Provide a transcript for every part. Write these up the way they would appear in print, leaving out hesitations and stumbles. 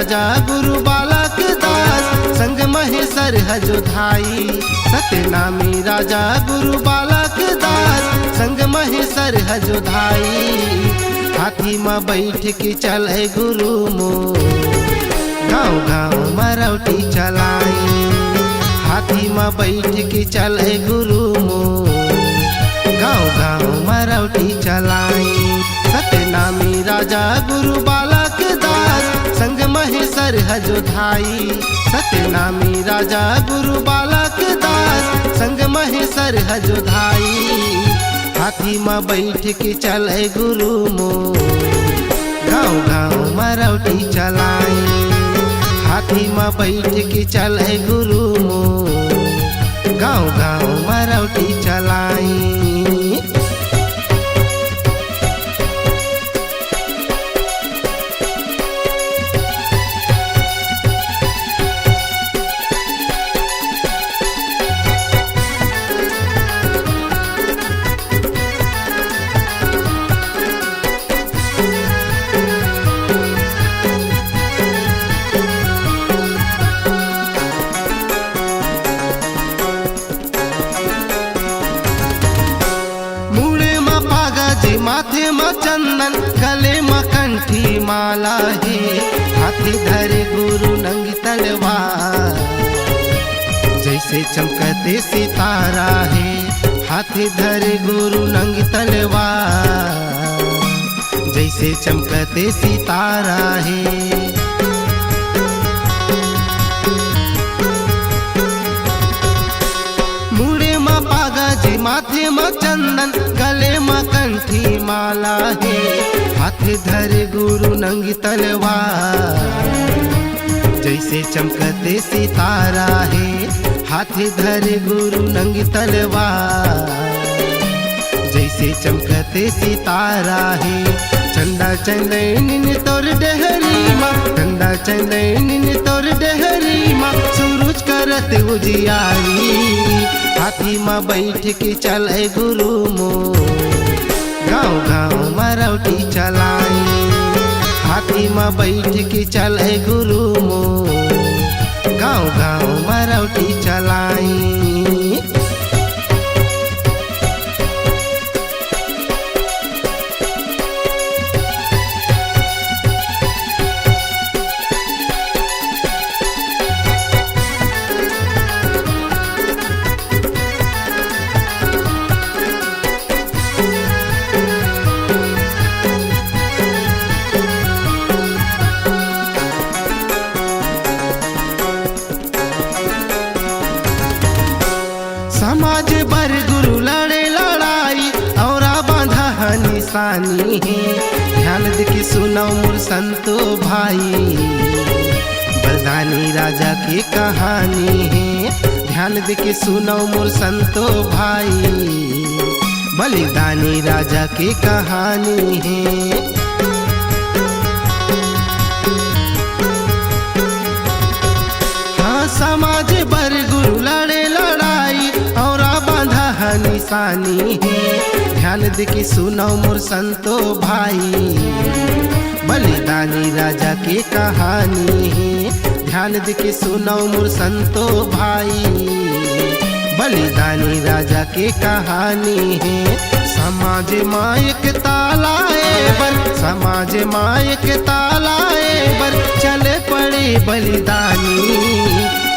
राजा गुरु बालक दास संग महेश्वर हजोधाई। सतनामी राजा गुरु बालक दास संग महेश्वर हजोधाई। हाथी में बैठ के चले गुरु मो गाँव गाँव मरौटी चलाई। हाथी में बैठ के चले गुरु मो गाँव गाँव मरौटी चलाई। सतनामी राजा गुरु बालक दास संग महेश्वर हजोधाई। सतनामी राजा गुरु बालक दास संग महेश्वर हजोधाई। हाथी में बैठ के चले गुरु मो गाँव गाँव मरौटी चलाई। हाथी में बैठ के चले गुरु मो गाँव गाँव मरौटी चलाई। माथे में चंदन गले में कंठी माला है। हाथी धरे गुरु नंगी तलवार जैसे चमकते सितारा है। हाथी धरे गुरु नंगी तलवार जैसे चमकते सितारा है। माथे में चंदन गले में कंठी माला है। हाथ धरे गुरु नंगी तलवार जैसे चमकते सितारा है। हाथ धरे गुरु नंगी तलवार जैसे चमकते सितारा है। चंदा चंदैनी तोर डहरी माँ चंदा चंदैनी तोर डहरी माँ सूरज करत उजियारी। हाथी में बैठ के चले गुरु मो गाँव गाँव मरौटी चलाई। हाथी में बैठ के चले गुरु मो गाँव गाँव मरौटी चलाई। समाज बर गुरु लड़े लड़ाई और बांधा निशानी है। ध्यान दे के सुनो मोर संतो भाई बलिदानी राजा की कहानी है। ध्यान दे के सुनो मोर संतो भाई बलिदानी राजा की कहानी है। हाँ समाज बर गुरु लड़े लड़ाई और बांधा निशानी है। ध्यान दे के सुनो मोर संतो भाई बलिदानी राजा की कहानी है। ध्यान दे के सुनो मोर संतो भाई बलिदानी राजा की कहानी है। समाज मायक तालाए बर समाज मायक तालाए बर चले पड़े बलिदानी।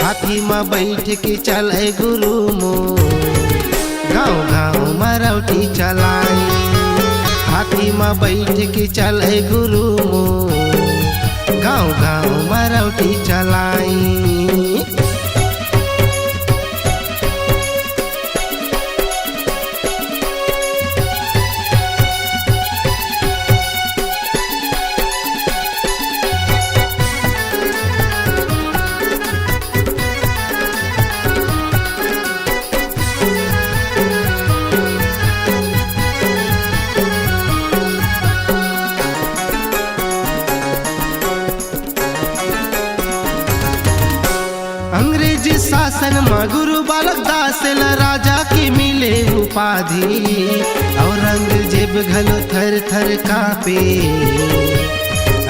हाथी में बैठ के चले गुरु मो गाँव गाँव मरौटी चलाई। हाथी में बैठ के चले गुरु मो गाँव गाँव मरौटी चलाई। अंग्रेजी शासन में गुरु बालक दास राजा की मिले उपाधि। और अंग्रेजेब घलो थर थर कापे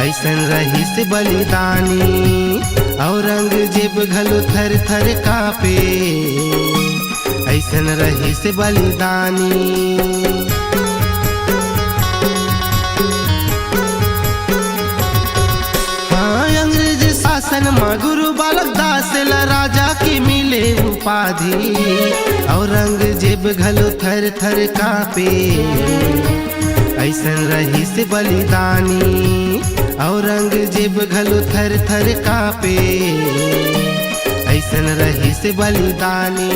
ऐसन रही से बलिदानी औरंगजेब घलो थर थर कापे ऐसन रही से बलिदानी शासन में गुरु बालक दास ला राजा की मिले उपाधि औरंगजेब घलो थर थर कापे ऐसन रही से बलिदानी औरंगजेब घलो थर थर कापे ऐसन रही से बलिदानी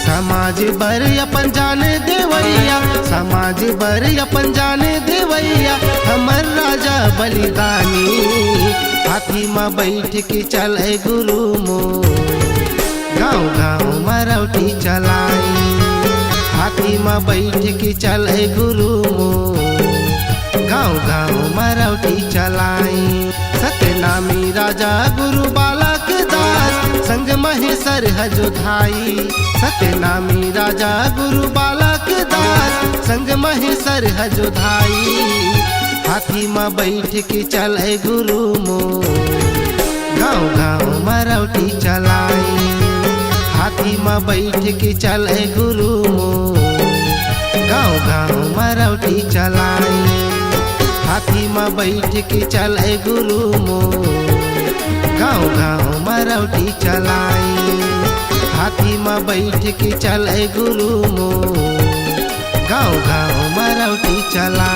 समाज बर अपन जाने देवैया समाज बर अपन जाने देवैया हमर राजा बलिदानी हाथी में बैठ के चले गुरु मो गाँव गाँव मरौटी चलाई हाथी में बैठ के चले गुरु मो गाँव गाँव मरौटी चलाई सत्यनामी राजा गुरु बालक दास संग महेश्वर हजोधाई सत्यनामी राजा गुरु बालक दास संग महेश्वर हजोधाई हाथी में बैठ के चले गुरु मो गाँव गाँव मरौटी चलाई हाथी में बैठ के चले गुरु मो गाँव गाँव मरौटी चलाई हाथी में बैठ के चले गुरु मो गाँव गाँव मरौटी चलाई हाथी में बैठ के चले गुरु मो गाँव गाँव मरौटी चलाई।